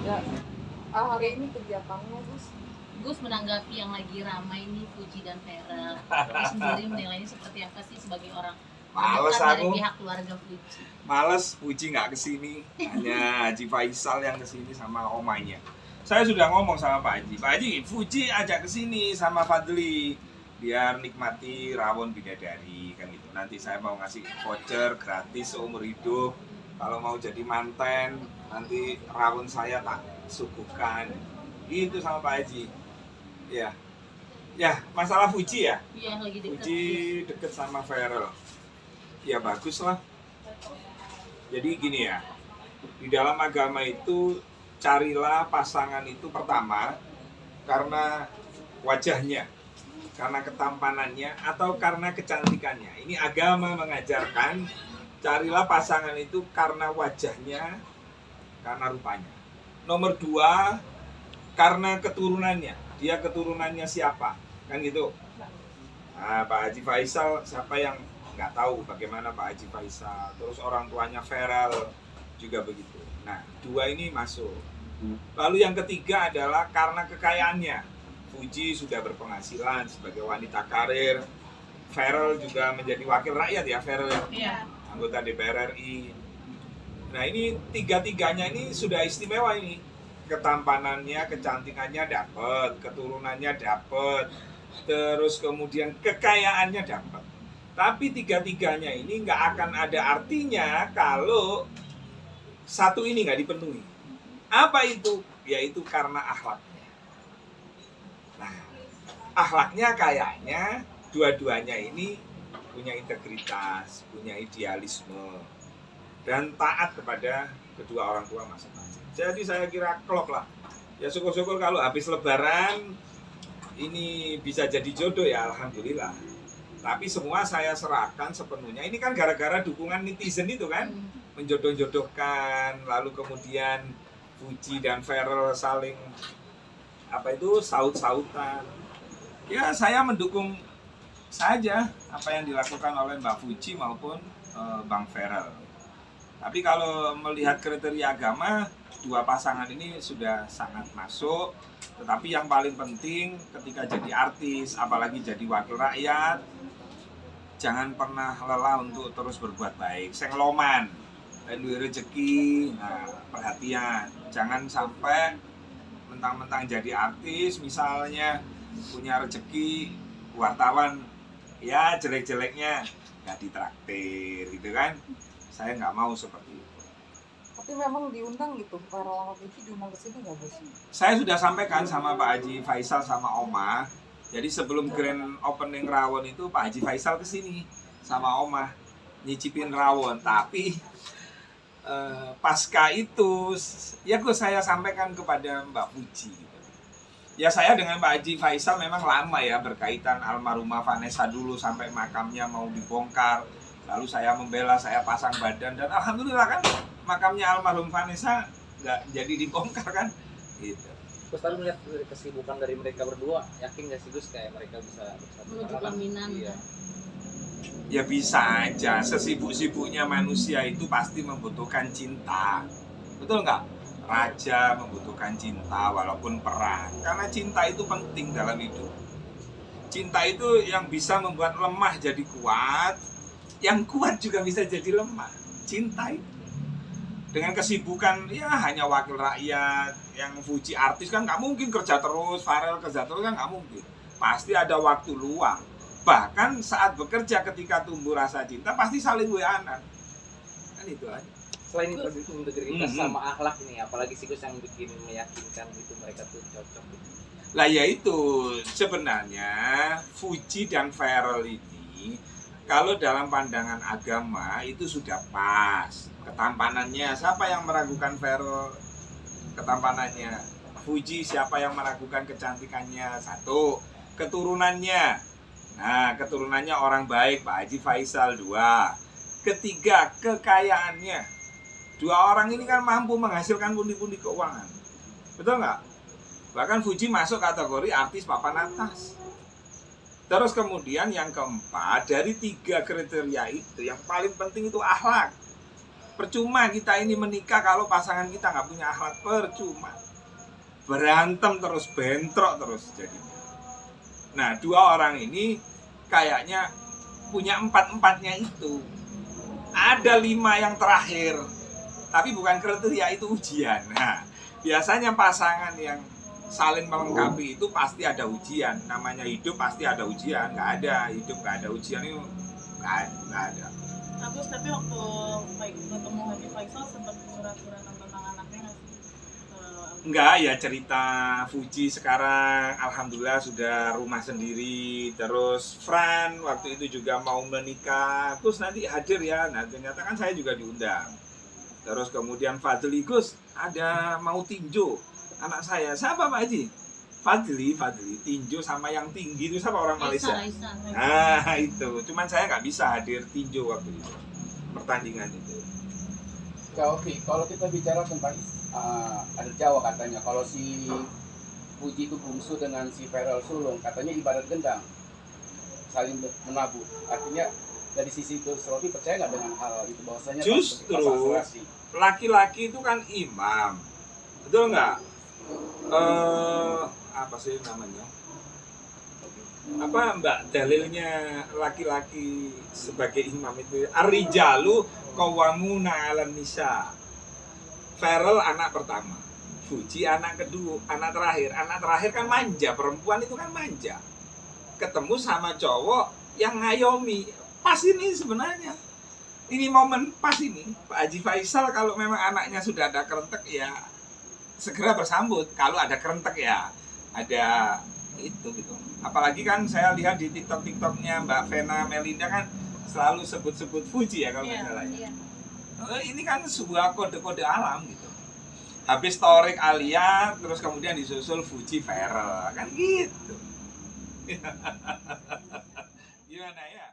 Ya, hari ini kegiatannya Gus. Gus menanggapi yang lagi ramai nih Fuji dan Ferel. Gus sendiri menilainya seperti apa sih sebagai orang Males terdekat dari aku. pihak keluarga Fuji? Males, Puji nggak kesini. Hanya Haji Faisal yang kesini sama omanya. Saya sudah ngomong sama Pak Haji, Fuji ajak kesini sama Fadli biar nikmati rawon bidadari kan gitu. Nanti saya mau ngasih voucher gratis seumur hidup. Kalau mau jadi manten, nanti rawon saya tak suguhkan. Gitu sama Pak Haji. Ya, ya masalah Fuji ya. Iya, lagi dekat. Fuji deket sama Ferel. Ya bagus lah. Jadi gini ya, di dalam agama itu carilah pasangan itu pertama karena wajahnya, karena ketampanannya, atau karena kecantikannya. Ini agama mengajarkan carilah pasangan itu karena wajahnya, karena rupanya. Nomor dua, karena keturunannya. Dia keturunannya siapa? Kan gitu. Nah, Pak Haji Faisal, siapa yang nggak tahu bagaimana Pak Haji Faisal. Terus orang tuanya Ferel juga begitu. Nah, dua ini masuk. Lalu yang ketiga adalah karena kekayaannya. Fuji sudah berpenghasilan sebagai wanita karir. Ferel juga menjadi wakil rakyat ya, Ferel. Iya. Anggota DPR RI. Nah, ini tiga-tiganya ini sudah istimewa ini. Ketampanannya, kecantikannya dapat, keturunannya dapat, terus kemudian kekayaannya dapat. Tapi tiga-tiganya ini nggak akan ada artinya kalau satu ini nggak dipenuhi. Apa itu? Yaitu karena akhlaknya. Nah, akhlaknya kayaknya dua-duanya ini punya integritas, punya idealisme, dan taat kepada kedua orang tua masing-masing. Jadi saya kira klop lah. Ya syukur-syukur kalau habis lebaran ini bisa jadi jodoh ya, alhamdulillah. Tapi semua saya serahkan sepenuhnya. Ini kan gara-gara dukungan netizen itu kan, menjodoh-jodohkan, lalu kemudian Fuji dan Ferel saling saut-sautan. Ya saya mendukung saja apa yang dilakukan oleh Mbak Fuji maupun Bang Ferel. Tapi kalau melihat kriteria agama, dua pasangan ini sudah sangat masuk. Tetapi yang paling penting ketika jadi artis, apalagi jadi wakil rakyat, jangan pernah lelah untuk terus berbuat baik. Sengloman, dan duit rezeki, nah perhatian. Jangan sampai mentang-mentang jadi artis, misalnya punya rezeki, wartawan, ya jelek-jeleknya nggak ditraktir gitu kan. Saya nggak mau seperti itu. Tapi memang diundang gitu, para orang Fuji diundang ke sini nggak Gus? Saya sudah sampaikan sama Pak Haji Faisal sama Oma. Jadi sebelum grand opening rawon itu Pak Haji Faisal kesini sama Oma nyicipin rawon. Tapi pasca itu ya saya sampaikan kepada Mbak Fuji. Ya saya dengan Pak Haji Faisal memang lama ya berkaitan almarhumah Vanessa dulu sampai makamnya mau dibongkar. Lalu saya membela, saya pasang badan dan alhamdulillah kan makamnya almarhum Vanessa nggak jadi dibongkar kan. Gitu. Gus tadi melihat kesibukan dari mereka berdua, yakin nggak sih Gus kayak mereka bisa bersatu? Menuju pelaminan. Iya. Ya bisa aja, sesibuk-sibuknya manusia itu pasti membutuhkan cinta. Betul nggak? Raja membutuhkan cinta walaupun perang. Karena cinta itu penting dalam hidup. Cinta itu yang bisa membuat lemah jadi kuat, yang kuat juga bisa jadi lemah. Cinta itu. Dengan kesibukan, ya hanya wakil rakyat, yang Fuji artis kan nggak mungkin kerja terus, Farel kerja terus kan nggak mungkin. Pasti ada waktu luang. Bahkan saat bekerja ketika tumbuh rasa cinta pasti saling WA-an. Kan itu aja. Selain integritas sama akhlak nih, apalagi sih Gus yang bikin meyakinkan itu mereka tuh cocok gitu. Lah ya itu sebenarnya Fuji dan Ferel ini kalau dalam pandangan agama itu sudah pas. Ketampanannya, siapa yang meragukan Ferel ketampanannya? Fuji, siapa yang meragukan kecantikannya? Satu, keturunannya. Nah, keturunannya orang baik, Pak Haji Faisal. Dua, ketiga, kekayaannya. Dua orang ini kan mampu menghasilkan pundi-pundi keuangan. Betul nggak? Bahkan Fuji masuk kategori artis papan atas. Terus kemudian yang keempat, dari tiga kriteria itu yang paling penting itu akhlak. Percuma kita ini menikah kalau pasangan kita nggak punya akhlak, percuma. Berantem terus, bentrok terus jadinya. Nah, dua orang ini kayaknya punya empat-empatnya itu. Ada 5 yang terakhir, tapi bukan kriteria, itu ujian. Nah, biasanya pasangan yang saling melengkapi itu pasti ada ujian. Namanya hidup pasti ada ujian. Nggak ada hidup nggak ada ujian itu nggak ada. Agus, tapi waktu ketemu Haji Faisal sempat curhat-curhatan tentang anaknya nggak sih? Enggak, ya cerita Fuji sekarang alhamdulillah sudah rumah sendiri. Terus Fran waktu itu juga mau menikah, Gus nanti hadir ya. Nah ternyata kan saya juga diundang. Terus kemudian Fadli, Gus ada mau tinju anak saya. Siapa Pak Haji? Fadli, tinju sama yang tinggi itu siapa orang Malaysia? Raisa. Nah itu, cuman saya nggak bisa hadir tinju waktu itu, pertandingan itu. Kak Oki, kalau kita bicara tentang ada Jawa katanya, kalau si Puji itu bungsu dengan si Ferel sulung, katanya ibarat gendang, saling menabuh. Artinya dari sisi Gus Rofi percaya nggak dengan hal itu, bahwasanya Justru laki-laki itu kan imam, betul nggak? Apa sih namanya? Apa mbak dalilnya laki-laki sebagai imam itu? Ar-rijalu qawwamuna 'alan nisa. Ferel anak pertama, Fuji anak kedua, anak terakhir kan manja, perempuan itu kan manja. Ketemu sama cowok yang ngayomi, pas ini sebenarnya. Ini momen pas ini, Pak Haji Faisal kalau memang anaknya sudah ada kerentek ya segera bersambut. Kalau ada kerentek ya ada itu gitu. Apalagi kan saya lihat di TikToknya Mbak Vena Melinda kan selalu sebut-sebut Fuji ya kalau nggak salah. Iya. Ini kan sebuah kode-kode alam gitu. Habis Torik Alia, terus kemudian disusul Fuji Ferel, kan gitu. Gimana ya?